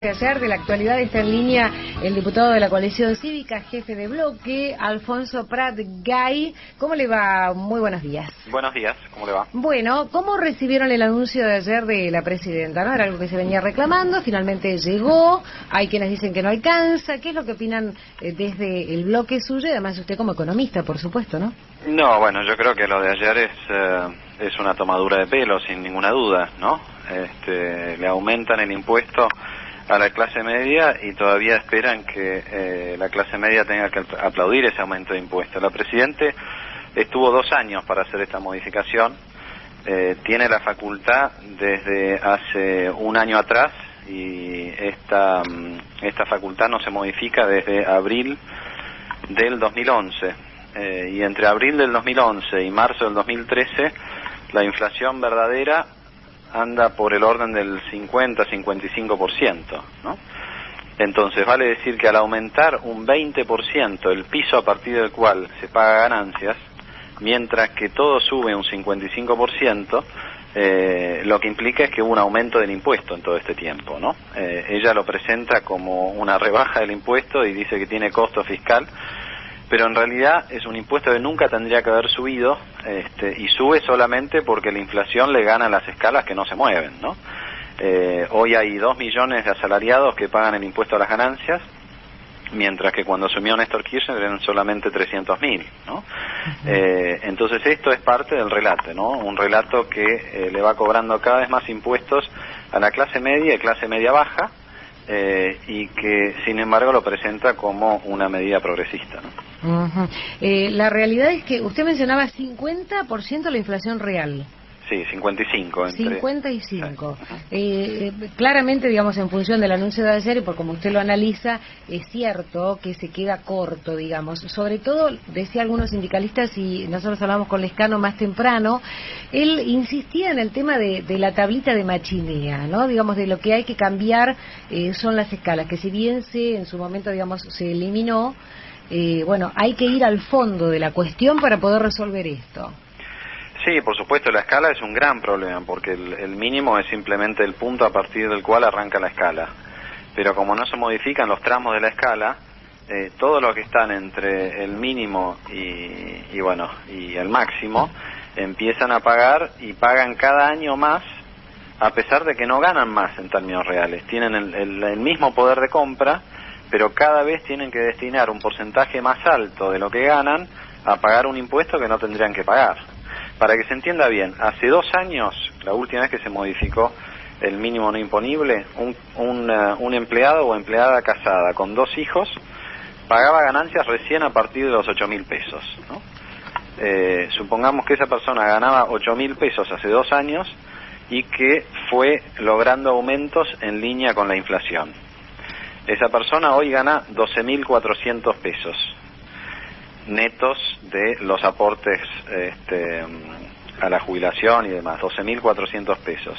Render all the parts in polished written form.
Ayer de la actualidad está en línea el diputado de la coalición cívica, jefe de bloque, Alfonso Prat Gay. ¿Cómo le va? Muy buenos días. Buenos días, ¿cómo le va? Bueno, ¿cómo recibieron el anuncio de ayer de la presidenta? ¿No? Era algo que se venía reclamando, finalmente llegó, hay quienes dicen que no alcanza. ¿Qué es lo que opinan desde el bloque suyo? Además usted como economista, por supuesto, ¿no? No, bueno, yo creo que lo de ayer es una tomadura de pelo, sin ninguna duda, ¿no? Le aumentan el impuesto a la clase media y todavía esperan que la clase media tenga que aplaudir ese aumento de impuestos. La Presidenta estuvo 2 años para hacer esta modificación, tiene la facultad desde hace 1 año atrás y esta facultad no se modifica desde abril del 2011 y entre abril del 2011 y marzo del 2013 la inflación verdadera anda por el orden del 50-55%, ¿no? Entonces vale decir que al aumentar un 20% el piso a partir del cual se paga ganancias, mientras que todo sube un 55%, lo que implica es que hubo un aumento del impuesto en todo este tiempo, ¿no? Ella lo presenta como una rebaja del impuesto y dice que tiene costo fiscal, pero en realidad es un impuesto que nunca tendría que haber subido y sube solamente porque la inflación le gana las escalas que no se mueven, ¿no? Hoy hay 2 millones de asalariados que pagan el impuesto a las ganancias, mientras que cuando asumió Néstor Kirchner eran solamente 300.000, ¿no? Entonces esto es parte del relato, ¿no? Un relato que le va cobrando cada vez más impuestos a la clase media y clase media baja, y que sin embargo lo presenta como una medida progresista, ¿no? La realidad es que usted mencionaba 50% la inflación real. Sí, 55. 55. Claramente, digamos, en función del anuncio de ayer y por como usted lo analiza, es cierto que se queda corto, digamos. Sobre todo, decía algunos sindicalistas, y nosotros hablamos con Lescano más temprano, él insistía en el tema de la tablita de machinea, ¿no? Digamos, de lo que hay que cambiar son las escalas, que si bien en su momento, digamos, se eliminó, bueno, hay que ir al fondo de la cuestión para poder resolver esto. Sí, por supuesto, la escala es un gran problema, porque el mínimo es simplemente el punto a partir del cual arranca la escala. Pero como no se modifican los tramos de la escala, todo lo que están entre el mínimo y el máximo, empiezan a pagar y pagan cada año más, a pesar de que no ganan más en términos reales. Tienen el mismo poder de compra, pero cada vez tienen que destinar un porcentaje más alto de lo que ganan a pagar un impuesto que no tendrían que pagar. Para que se entienda bien, hace 2 años, la última vez que se modificó el mínimo no imponible, un empleado o empleada casada con 2 hijos pagaba ganancias recién a partir de los 8.000 pesos, ¿no? Supongamos que esa persona ganaba 8.000 pesos hace 2 años y que fue logrando aumentos en línea con la inflación. Esa persona hoy gana 12.400 pesos netos de los aportes a la jubilación y demás, 12.400 pesos.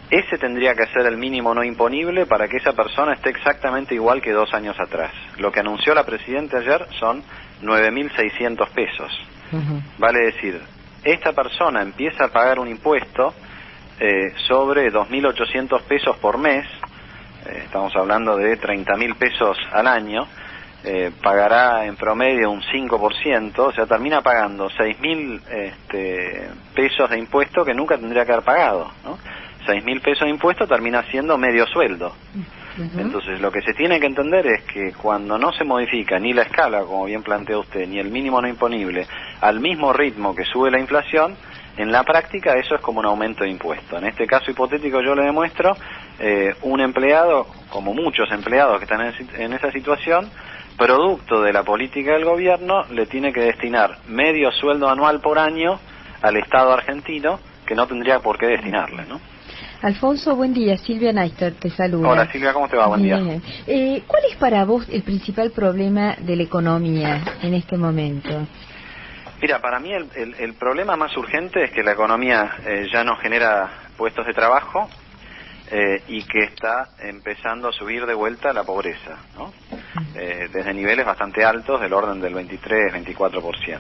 Ese tendría que ser el mínimo no imponible para que esa persona esté exactamente igual que 2 años atrás. Lo que anunció la Presidenta ayer son 9.600 pesos. Vale decir, esta persona empieza a pagar un impuesto sobre 2.800 pesos por mes, estamos hablando de 30.000 pesos al año, pagará en promedio un 5%, o sea, termina pagando 6.000 pesos de impuesto que nunca tendría que haber pagado, ¿no? 6.000 pesos de impuesto termina siendo medio sueldo. Entonces, lo que se tiene que entender es que cuando no se modifica ni la escala, como bien plantea usted, ni el mínimo no imponible, al mismo ritmo que sube la inflación, en la práctica eso es como un aumento de impuesto. En este caso hipotético yo le demuestro, un empleado, como muchos empleados que están en esa situación, producto de la política del gobierno, le tiene que destinar medio sueldo anual por año al Estado argentino, que no tendría por qué destinarle, ¿no? Alfonso, buen día. Silvia Naister te saluda. Hola Silvia, ¿cómo te va? Buen día. ¿Cuál es para vos el principal problema de la economía en este momento? Mira, para mí el problema más urgente es que la economía ya no genera puestos de trabajo y que está empezando a subir de vuelta la pobreza, ¿no? Desde niveles bastante altos, del orden del 23-24%.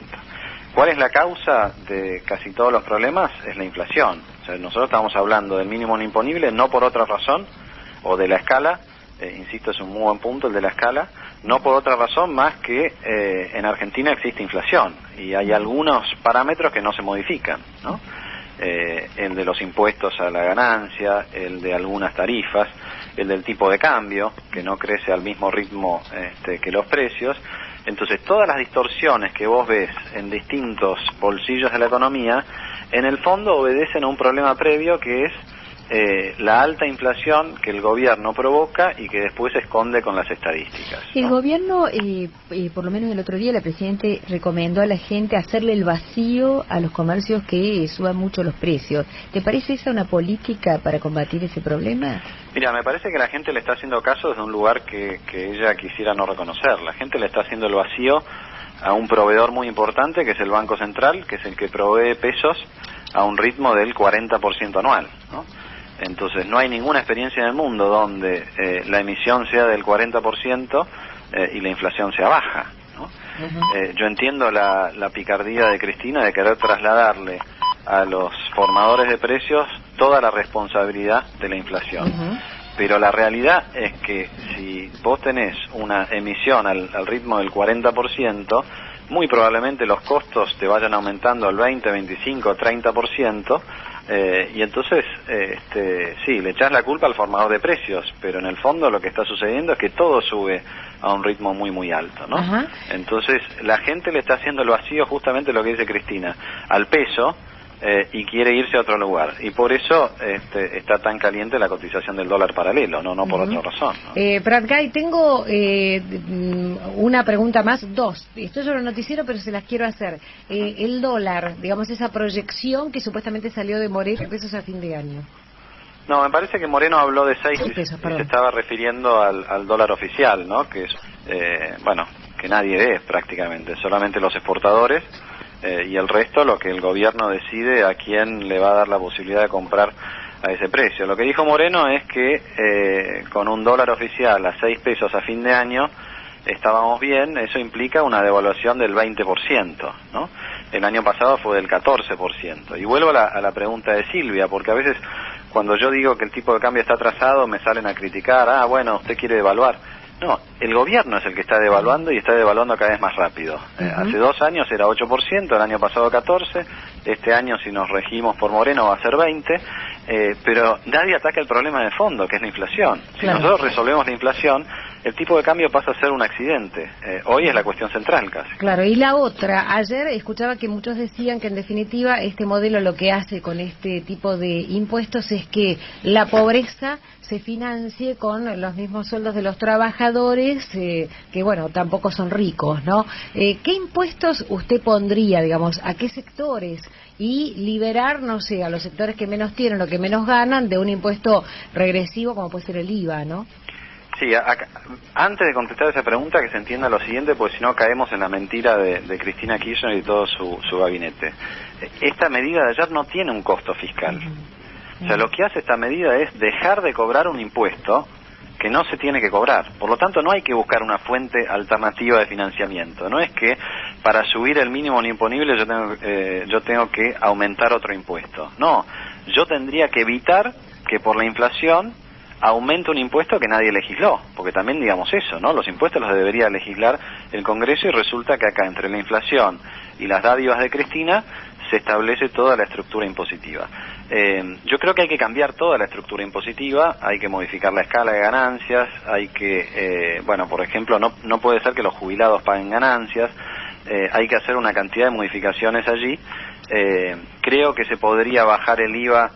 ¿Cuál es la causa de casi todos los problemas? Es la inflación. O sea, nosotros estamos hablando del mínimo no imponible no por otra razón, o de la escala, insisto, es un muy buen punto el de la escala, no por otra razón más que en Argentina existe inflación y hay algunos parámetros que no se modifican, ¿no? El de los impuestos a la ganancia, el de algunas tarifas, el del tipo de cambio, que no crece al mismo ritmo que los precios. Entonces, todas las distorsiones que vos ves en distintos bolsillos de la economía, en el fondo obedecen a un problema previo que es la alta inflación que el gobierno provoca y que después se esconde con las estadísticas, ¿no? El gobierno, por lo menos el otro día, la Presidente recomendó a la gente hacerle el vacío a los comercios que suban mucho los precios. ¿Te parece esa una política para combatir ese problema? Mira, me parece que la gente le está haciendo caso desde un lugar que ella quisiera no reconocer. La gente le está haciendo el vacío a un proveedor muy importante, que es el Banco Central, que es el que provee pesos a un ritmo del 40% anual, ¿no? Entonces no hay ninguna experiencia en el mundo donde la emisión sea del 40% y la inflación sea baja, ¿no? Yo entiendo la picardía de Cristina de querer trasladarle a los formadores de precios toda la responsabilidad de la inflación. Pero la realidad es que si vos tenés una emisión al ritmo del 40%, muy probablemente los costos te vayan aumentando al 20, 25, 30%, y entonces sí, le echás la culpa al formador de precios, pero en el fondo lo que está sucediendo es que todo sube a un ritmo muy muy alto, ¿no? Entonces la gente le está haciendo el vacío, justamente lo que dice Cristina, al peso, y quiere irse a otro lugar, y por eso está tan caliente la cotización del dólar paralelo, no por otra razón, ¿no? Prat Gai, tengo una pregunta más, dos. Esto sobre el noticiero, pero se las quiero hacer. El dólar, digamos, esa proyección que supuestamente salió de Moreno pesos a fin de año. No, me parece que Moreno habló de 6 pesos, y se estaba refiriendo al dólar oficial, ¿no? Que es, bueno, que nadie ve prácticamente, solamente los exportadores, y el resto lo que el gobierno decide a quién le va a dar la posibilidad de comprar a ese precio. Lo que dijo Moreno es que con un dólar oficial a 6 pesos a fin de año estábamos bien. Eso implica una devaluación del 20%, ¿no? El año pasado fue del 14%. Y vuelvo a la pregunta de Silvia, porque a veces cuando yo digo que el tipo de cambio está atrasado me salen a criticar, bueno, usted quiere devaluar. No, el gobierno es el que está devaluando y está devaluando cada vez más rápido. Hace 2 años era 8%, el año pasado 14%, este año si nos regimos por Moreno va a ser 20%, pero nadie ataca el problema de fondo, que es la inflación. Si nosotros resolvemos la inflación, el tipo de cambio pasa a ser un accidente. Hoy es la cuestión central casi. Claro, y la otra, ayer escuchaba que muchos decían que en definitiva este modelo lo que hace con este tipo de impuestos es que la pobreza se financie con los mismos sueldos de los trabajadores, que bueno, tampoco son ricos, ¿no? ¿Qué impuestos usted pondría, digamos, a qué sectores? Y liberar, no sé, a los sectores que menos tienen o que menos ganan de un impuesto regresivo como puede ser el IVA, ¿no? Sí, antes de contestar esa pregunta, que se entienda lo siguiente, porque si no caemos en la mentira de Cristina Kirchner y todo su gabinete. Esta medida de ayer no tiene un costo fiscal. O sea, lo que hace esta medida es dejar de cobrar un impuesto que no se tiene que cobrar. Por lo tanto, no hay que buscar una fuente alternativa de financiamiento. No es que para subir el mínimo imponible yo tengo que aumentar otro impuesto. No, yo tendría que evitar que por la inflación aumente un impuesto que nadie legisló, porque también digamos eso, ¿no? Los impuestos los debería legislar el Congreso y resulta que acá entre la inflación y las dádivas de Cristina se establece toda la estructura impositiva. Yo creo que hay que cambiar toda la estructura impositiva, hay que modificar la escala de ganancias, hay que, bueno, por ejemplo, no puede ser que los jubilados paguen ganancias, hay que hacer una cantidad de modificaciones allí. Creo que se podría bajar el IVA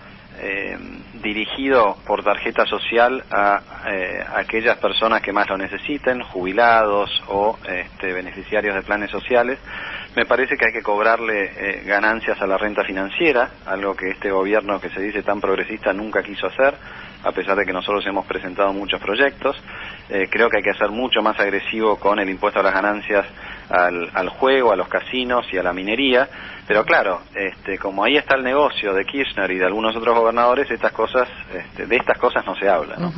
dirigido por tarjeta social a aquellas personas que más lo necesiten, jubilados o beneficiarios de planes sociales. Me parece que hay que cobrarle ganancias a la renta financiera, algo que este gobierno que se dice tan progresista nunca quiso hacer, a pesar de que nosotros hemos presentado muchos proyectos. Creo que hay que ser mucho más agresivo con el impuesto a las ganancias al juego, a los casinos y a la minería, pero claro, como ahí está el negocio de Kirchner y de algunos otros gobernadores, de estas cosas no se habla, ¿no?